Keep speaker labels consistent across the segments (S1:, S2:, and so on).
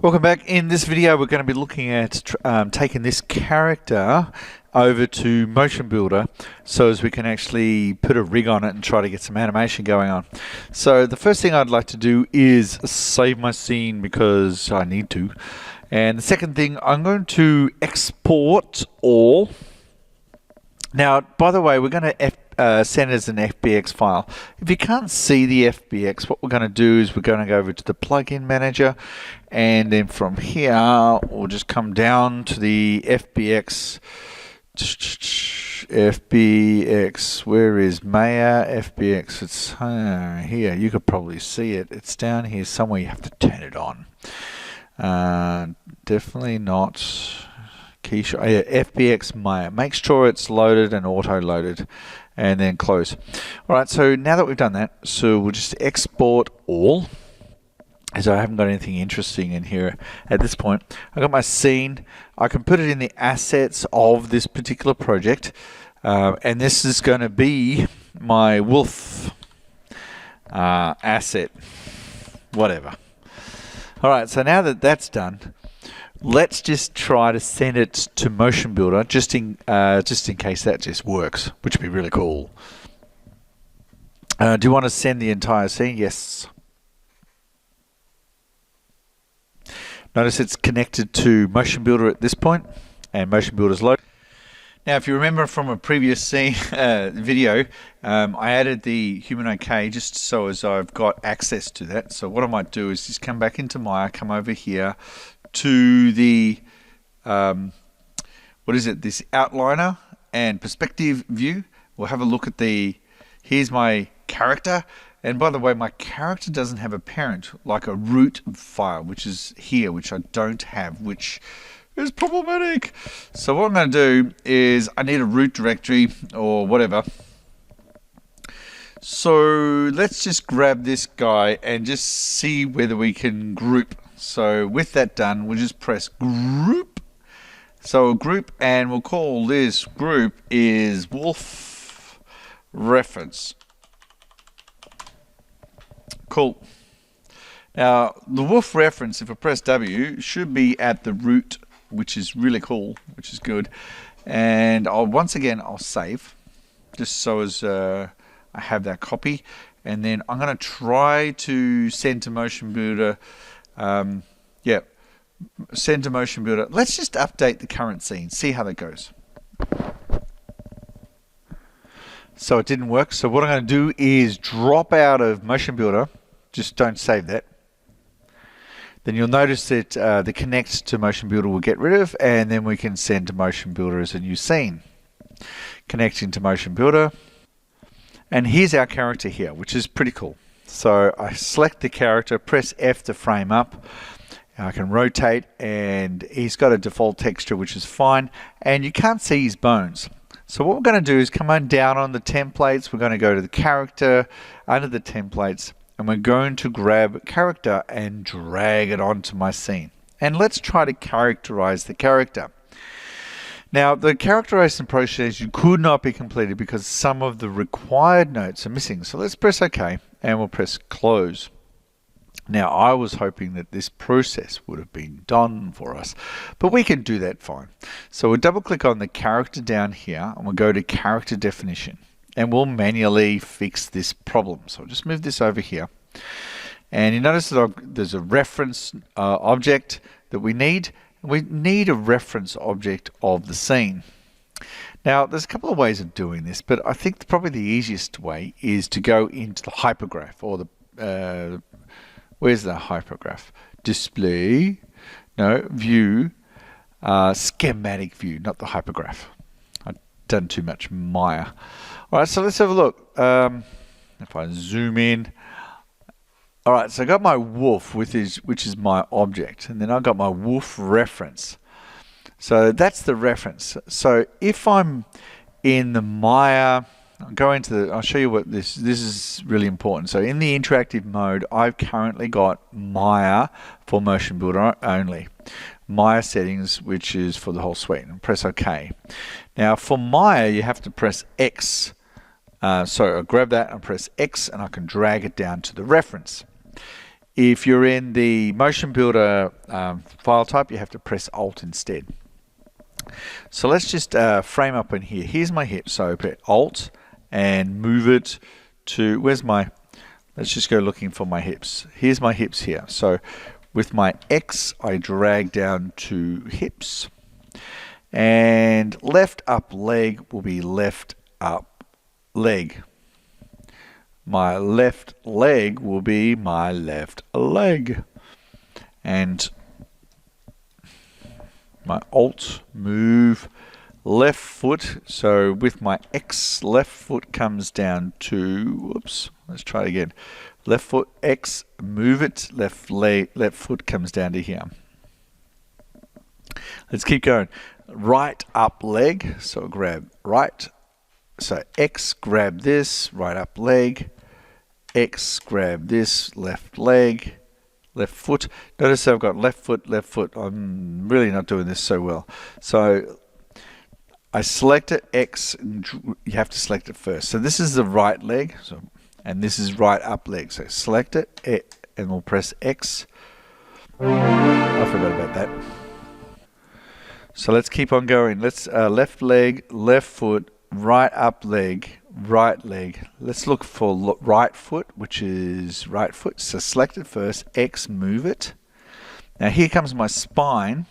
S1: Welcome back. In this video we're going to be looking at taking this character over to Motionbuilder so as we can actually put a rig on it and try to get some animation going on. So the first thing I'd like to do is save my scene because I need to. And the second thing, I'm going to export all. Now, by the way, we're going to send it as an FBX file. If you can't see the FBX, what we're going to do is we're going to go over to the plugin manager, and then from here we'll just come down to the FBX. Where is Maya FBX? It's here. You could probably see it. It's down here somewhere. You have to turn it on. Definitely not. FBX Maya. Make sure it's loaded and auto-loaded, and then close. Alright, so now that we've done that, so we'll just export all, as I haven't got anything interesting in here at this point. I've got my scene. I can put it in the assets of this particular project, and this is going to be my wolf asset, whatever. Alright, so now that that's done, let's just try to send it to Motionbuilder, just in case that just works, which would be really cool. Do you want to send the entire scene? Yes. Notice it's connected to Motionbuilder at this point, and Motionbuilder's loaded. Now, if you remember from a previous scene video, I added the human OK just so as I've got access to that. So what I might do is just come back into Maya, come over here to the this outliner and perspective view. We'll have a look at here's my character, and by the way, my character doesn't have a parent like a root file, which is here, which I don't have, which is problematic. So what I'm going to do is I need a root directory or whatever. So let's just grab this guy and just see whether we can group. So with that done, we'll just press group. So group, and we'll call this group is wolf reference. Cool. Now the wolf reference, if I press W, should be at the root, which is really cool, which is good. And once again I'll save, just so as I have that copy, and then I'm going to try to send to Motionbuilder. Send to Motionbuilder. Let's just update the current scene, see how that goes. So it didn't work. So what I'm going to do is drop out of Motionbuilder. Just don't save that. Then you'll notice that the connect to Motionbuilder will get rid of, and then we can send to Motionbuilder as a new scene. Connecting to Motionbuilder. And here's our character here, which is pretty cool. So I select the character, press F to frame up. I can rotate, and he's got a default texture, which is fine, and you can't see his bones. So what we're going to do is come on down on the templates. We're going to go to the character, under the templates, and we're going to grab character and drag it onto my scene. And let's try to characterize the character. Now, the characterization process could not be completed because some of the required notes are missing. So let's press OK, and we'll press close. Now, I was hoping that this process would have been done for us, but we can do that fine. So we'll double click on the character down here, and we'll go to character definition, and we'll manually fix this problem. So I'll just move this over here, and you notice that there's a reference object that we need. We need a reference object of the scene. Now, there's a couple of ways of doing this, but I think probably the easiest way is to go into the hypergraph, or the where's the hypergraph? Display, no, view, schematic view, not the hypergraph. I've done too much Maya. All right, so let's have a look. If I zoom in. All right, so I got my wolf, which is my object, and then I've got my wolf reference. So that's the reference. So if I'm in the Maya, I'll show you what this is really important. So in the interactive mode, I've currently got Maya for Motionbuilder only. Maya settings, which is for the whole suite, and press OK. Now for Maya, you have to press X. So I grab that and press X, and I can drag it down to the reference. If you're in the Motion Builder file type, you have to press Alt instead. So let's just frame up in here. Here's my hip. So press Alt and move it to, let's just go looking for my hips. Here's my hips here. So with my X, I drag down to hips. And left up leg will be left up leg. My left leg will be my left leg. And my Alt, move left foot. So with my X, left foot comes down to, whoops, let's try it again. Left foot, X, move it, left foot comes down to here. Let's keep going. Right up leg, so grab right. So X, grab this, right up leg. X, grab this, left leg, left foot. Notice I've got left foot, left foot. I'm really not doing this so well. So I select it, X, and you have to select it first. So this is the right leg, and this is right up leg. So select it, and we'll press X. I forgot about that. So let's keep on going. Let's left leg, left foot, right up leg, right leg. Let's look for right foot, which is right foot. So select it first, X, move it. Now here comes my spine.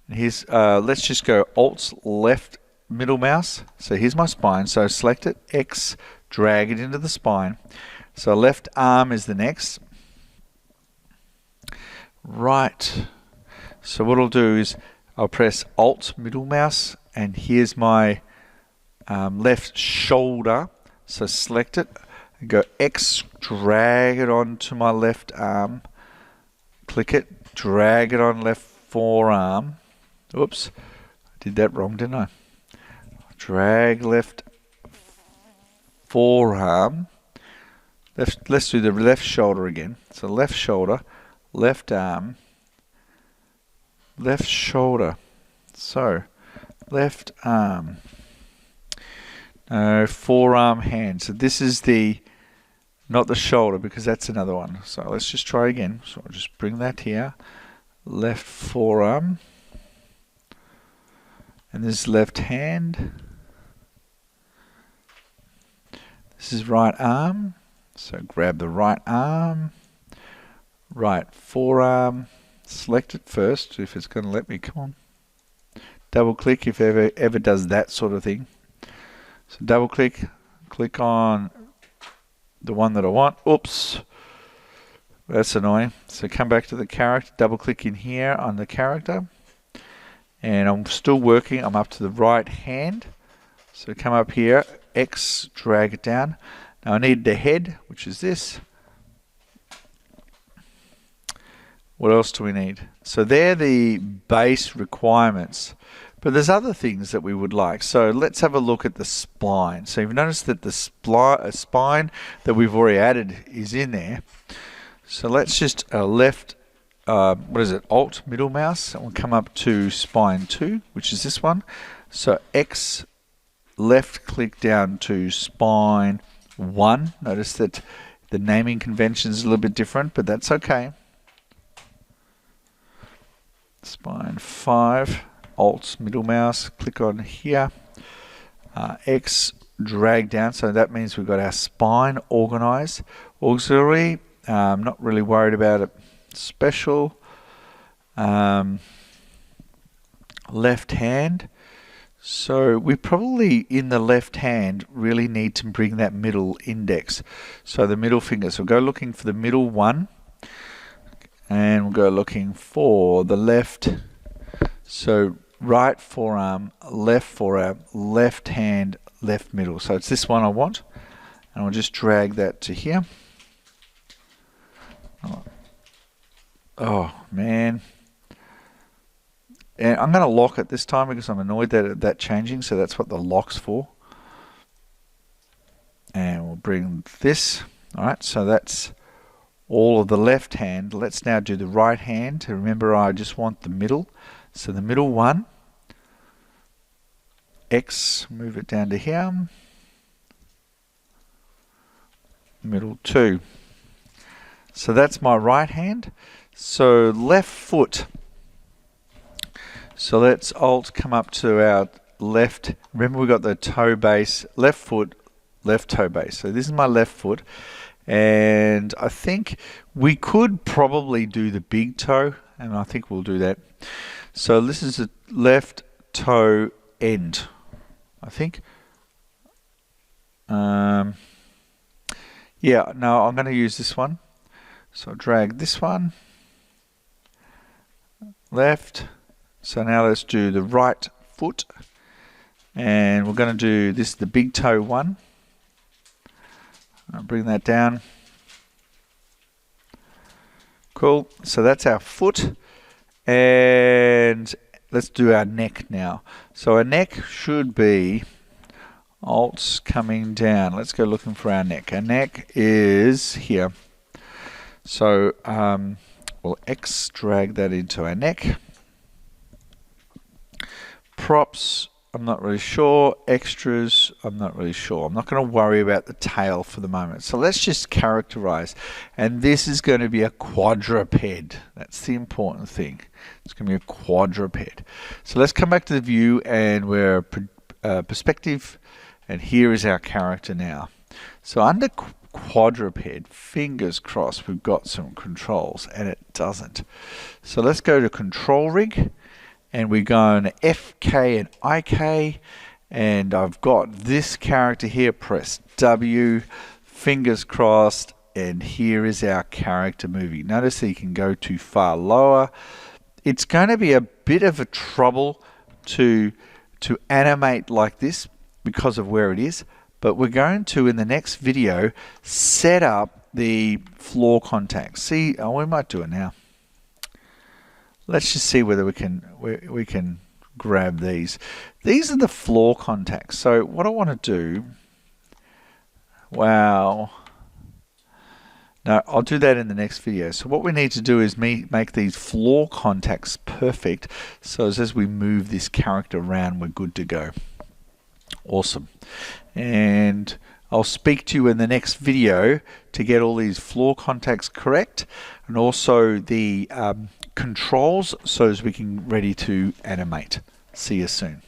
S1: Here's let's just go Alt left middle mouse. So here's my spine. So select it, X, drag it into the spine. So left arm is the next. Right. So what I'll do is I'll press Alt middle mouse, and here's my left shoulder. So select it and go X, drag it onto my left arm. Click it, drag it on left forearm. Oops, I did that wrong, didn't I? Drag left forearm. Let's do the left shoulder again. So left shoulder, left arm, left shoulder. So left arm. No, forearm, hand. So this is not the shoulder, because that's another one. So let's just try again. So I'll just bring that here. Left forearm. And this is left hand. This is right arm. So grab the right arm. Right forearm. Select it first if it's going to let me. Come on. Double click if ever does that sort of thing. So double click. Click on the one that I want. Oops. That's annoying. So come back to the character. Double click in here on the character. And I'm still working. I'm up to the right hand. So come up here. X, drag it down. Now I need the head, which is this. What else do we need? So they're the base requirements. But there's other things that we would like. So let's have a look at the spine. So you've noticed that the spine that we've already added is in there. So let's just Alt middle mouse, and we'll come up to spine 2, which is this one. So X, left click down to spine 1. Notice that the naming convention is a little bit different, but that's okay. Spine 5, Alt middle mouse, click on here. X, drag down. So that means we've got our spine organized. Auxiliary, not really worried about it. Special, left hand. So we probably in the left hand really need to bring that middle index. So the middle finger. So go looking for the middle one. And we'll go looking for the left. So right forearm, left hand, left middle. So it's this one I want. And I'll just drag that to here. Oh, man. And I'm going to lock it this time because I'm annoyed that changing. So that's what the lock's for. And we'll bring this. All right, so that's all of the left hand. Let's now do the right hand. Remember, I just want the middle. So the middle one. X, move it down to here. Middle 2. So that's my right hand. So left foot. So let's Alt come up to our left. Remember we got the toe base, left foot, left toe base. So this is my left foot. And I think we could probably do the big toe, and I think we'll do that. So this is the left toe end, I think. Yeah, no, I'm going to use this one. So I'll drag this one, left. So now let's do the right foot. And we're going to do this, the big toe one. I'll bring that down. Cool. So that's our foot. And let's do our neck now. So our neck should be Alt's coming down. Let's go looking for our neck. Our neck is here. So we'll X drag that into our neck. Props, I'm not really sure. Extras, I'm not really sure. I'm not going to worry about the tail for the moment. So let's just characterize. And this is going to be a quadruped. That's the important thing. It's going to be a quadruped. So let's come back to the view, and we're perspective. And here is our character now. So under quadruped, fingers crossed, we've got some controls, and it doesn't. So let's go to control rig, and we go on FK and IK, and I've got this character here. Press W, fingers crossed, and here is our character moving. Notice that you can go too far lower. It's going to be a bit of a trouble to animate like this because of where it is, but we're going to, in the next video, set up the floor contacts. See, oh, we might do it now. Let's just see whether we can grab these. These are the floor contacts. So what I want to do, wow. No, I'll do that in the next video. So what we need to do is make these floor contacts perfect, so as we move this character around, we're good to go. Awesome. And I'll speak to you in the next video to get all these floor contacts correct, and also the controls, so as we can ready to animate. See you soon.